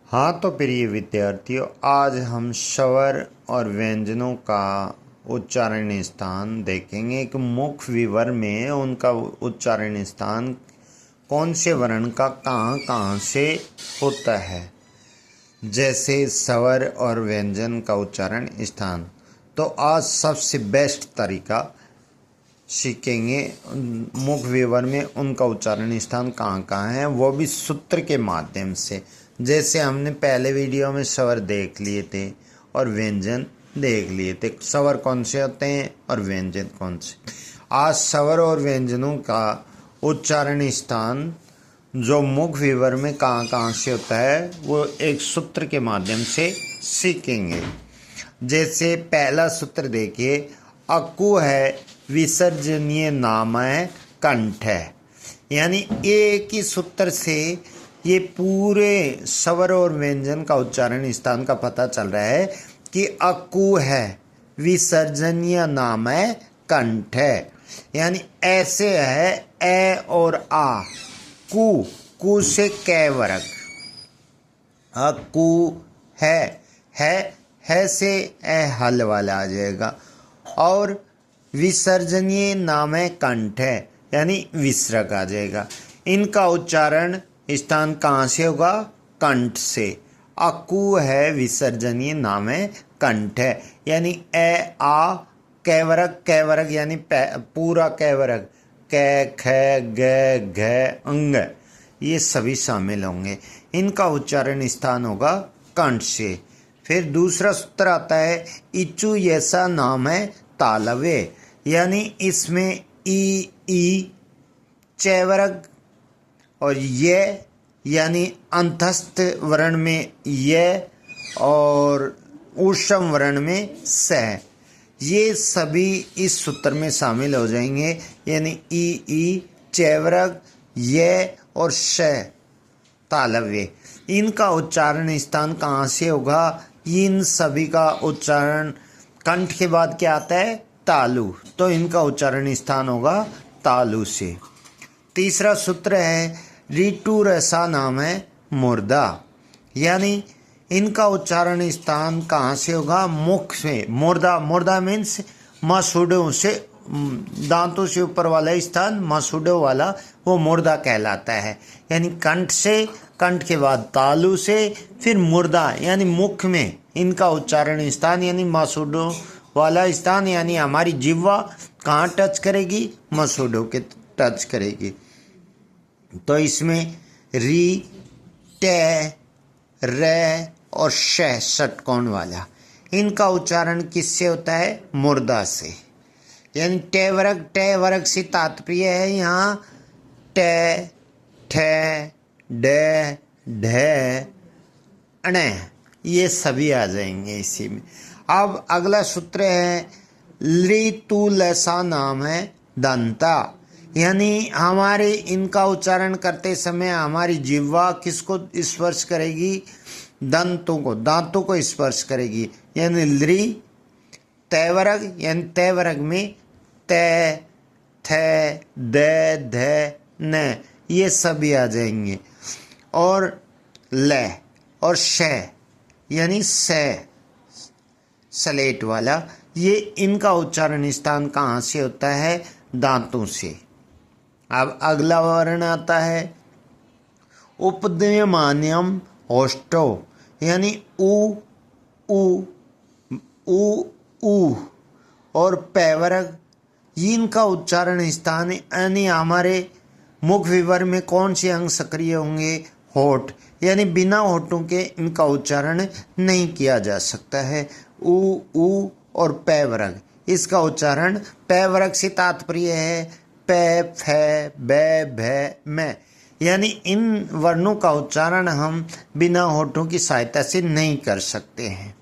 हाँ तो प्रिय विद्यार्थियों, आज हम स्वर और व्यंजनों का उच्चारण स्थान देखेंगे कि मुख विवर में उनका उच्चारण स्थान कौन से वर्ण का कहाँ कहाँ से होता है। जैसे स्वर और व्यंजन का उच्चारण स्थान, तो आज सबसे बेस्ट तरीका सीखेंगे मुख विवर में उनका उच्चारण स्थान कहाँ कहाँ है, वो भी सूत्र के माध्यम से। जैसे हमने पहले वीडियो में स्वर देख लिए थे और व्यंजन देख लिए थे, स्वर कौन से होते हैं और व्यंजन कौन से। आज स्वर और व्यंजनों का उच्चारण स्थान जो मुख विवर में कहाँ कहाँ से होता है वो एक सूत्र के माध्यम से सीखेंगे। जैसे पहला सूत्र देखिए, अकु है विसर्जनीय नाम है कंठ है। यानी एक ही सूत्र से ये पूरे स्वर और व्यंजन का उच्चारण स्थान का पता चल रहा है कि अकु है विसर्जनीय नाम है कंठ है। यानी ऐसे है ए और आ, कु से कै वर्ग, अकु है से ए हल वाला आ जाएगा। और विसर्जनीय नाम है कंठ है, यानी विसर्ग आ जाएगा। इनका उच्चारण स्थान कहाँ से होगा? कंठ से। अकु है विसर्जनीय नाम है कंठ है, यानी ए आ कै वर्ग यानी पूरा कै वर्ग, कै ख ग घ अंग, ये सभी शामिल होंगे। इनका उच्चारण स्थान होगा कंठ से। फिर दूसरा सूत्र आता है, इचु ऐसा नाम है तालव्य। यानी इसमें ई चैवर्ग और ये यानी अंतस्थ वर्ण में ये और ऊष्म वर्ण में स, ये सभी इस सूत्र में शामिल हो जाएंगे। यानी ई चैवर्ग ये और श तालव्य। इनका उच्चारण स्थान कहाँ से होगा? इन सभी का उच्चारण कंठ के बाद क्या आता है? तालु, तो इनका उच्चारण स्थान होगा तालु से। तीसरा सूत्र है, ऋतु रसा नाम है मुर्दा। यानी इनका उच्चारण स्थान कहाँ से होगा? मुख से। मुर्दा मीन्स मसूड़ों से, दांतों से ऊपर वाला स्थान मसूड़ों वाला, वो मुर्दा कहलाता है। यानी कंठ से, कंठ के बाद तालु से, फिर मुर्दा यानी मुख में इनका उच्चारण स्थान यानी मसूड़ों वाला स्थान। यानी हमारी जिह्वा कहाँ टच करेगी? मसूड़ों के टच करेगी। तो इसमें री टे रे और श षटकोण वाला, इनका उच्चारण किससे होता है? मुर्दा से। यानी टे वर्ग से तात्पर्य है यहाँ टे ठे डे ढे अण, ये सभी आ जाएंगे इसी में। अब अगला सूत्र है, ऋतु लसा नाम है दंता। यानी हमारे इनका उच्चारण करते समय हमारी जिह्वा किसको स्पर्श करेगी? दांतों को स्पर्श करेगी। यानी लृ तैवर्ग, यानी तैवर्ग में तै थे दे धे न, ये सभी आ जाएंगे। और ल और श यानी सलेट वाला, ये इनका उच्चारण स्थान कहाँ से होता है? दांतों से। अब अगला वर्ण आता है, उपदयमान्यम ओष्ठो। यानी उ और पैवर्ग, इनका उच्चारण स्थान यानी हमारे मुख विवर में कौन से अंग सक्रिय होंगे? होठ। यानी बिना होठों के इनका उच्चारण नहीं किया जा सकता है। उ और पैवर्ग, इसका उच्चारण पैवर्ग से तात्पर्य है पै फै बै भै मैं। यानी इन वर्णों का उच्चारण हम बिना होठों की सहायता से नहीं कर सकते हैं।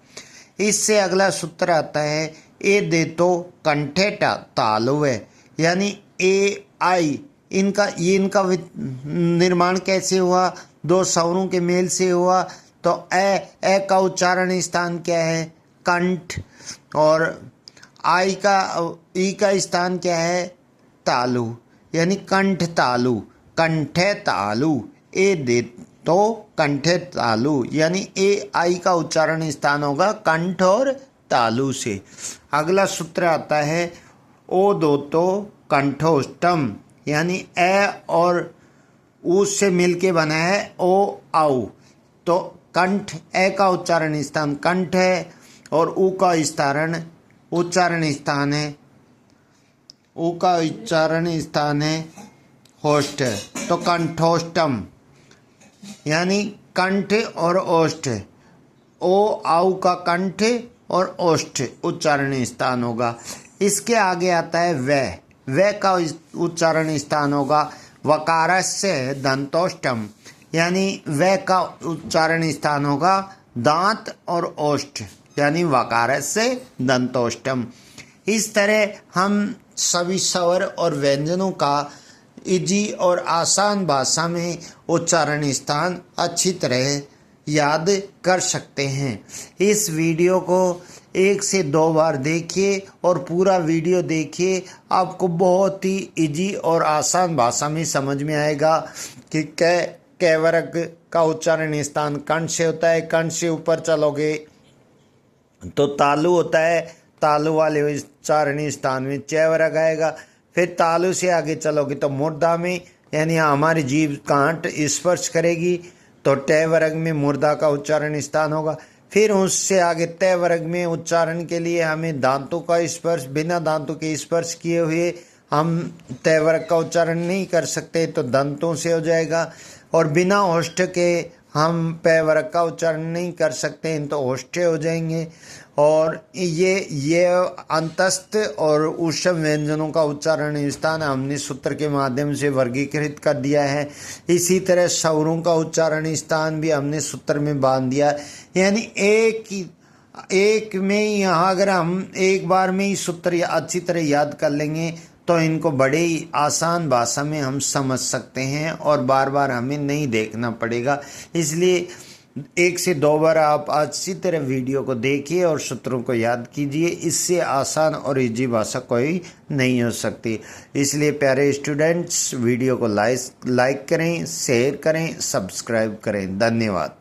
इससे अगला सूत्र आता है, ए दे तो कंठे तालुवे। यानी ए आई, इनका निर्माण कैसे हुआ? दो स्वरों के मेल से हुआ। तो ए का उच्चारण स्थान क्या है? कंठ। और ई का स्थान क्या है? तालु। यानी कंठ तालु, कंठे तालु। ए दे तो कंठे तालु, यानी ए आई का उच्चारण स्थान होगा कंठ और तालु से। अगला सूत्र आता है ओ दो तो कंठोष्टम, यानी ए और ऊ से मिलके बना है ओ आउ। तो कंठ, ए का उच्चारण स्थान कंठ है और ऊ का उच्चारण स्थान है, ऊ का उच्चारण स्थान है होष्ठ। तो कंठोष्टम, यानी कंठ और ओष्ठ, ओ आउ का कंठ और ओष्ठ उच्चारण स्थान होगा। इसके आगे आता है व का उच्चारण स्थान होगा वकारस्य दंतोष्टम, यानी व का उच्चारण स्थान होगा दांत और ओष्ठ, यानी वकारस्य दंतोष्टम। इस तरह हम सभी स्वर और व्यंजनों का इजी और आसान भाषा में उच्चारण स्थान अच्छी तरह याद कर सकते हैं। इस वीडियो को 1 से 2 बार देखिए और पूरा वीडियो देखिए, आपको बहुत ही इजी और आसान भाषा में समझ में आएगा कि कै वर्ग का उच्चारण स्थान कंठ से होता है। कंठ से ऊपर चलोगे तो तालु होता है, तालु वाले उच्चारण स्थान में च वर्ग आएगा। फिर तालु से आगे चलोगे तो मुर्दा में, यानी हमारी जीभ कांट स्पर्श करेगी तो ट वर्ग में मुर्दा का उच्चारण स्थान होगा। फिर उससे आगे त वर्ग में उच्चारण के लिए हमें दांतों का स्पर्श, बिना दांतों के स्पर्श किए हुए हम त वर्ग का उच्चारण नहीं कर सकते तो दंतों से हो जाएगा। और बिना ओष्ठ के हम प वर्ग का उच्चारण नहीं कर सकते तो ओष्ठे हो जाएंगे। और ये अंतस्थ और ऊष्म व्यंजनों का उच्चारण स्थान हमने सूत्र के माध्यम से वर्गीकृत कर दिया है। इसी तरह स्वरों का उच्चारण स्थान भी हमने सूत्र में बांध दिया है। यानी एक में यहाँ अगर हम एक बार में ही सूत्र अच्छी तरह याद कर लेंगे तो इनको बड़े ही आसान भाषा में हम समझ सकते हैं और बार बार हमें नहीं देखना पड़ेगा। इसलिए 1 से 2 बार आप अच्छी तरह वीडियो को देखिए और सूत्रों को याद कीजिए। इससे आसान और इजी भाषा कोई नहीं हो सकती। इसलिए प्यारे स्टूडेंट्स, वीडियो को लाइक करें, शेयर करें, सब्सक्राइब करें। धन्यवाद।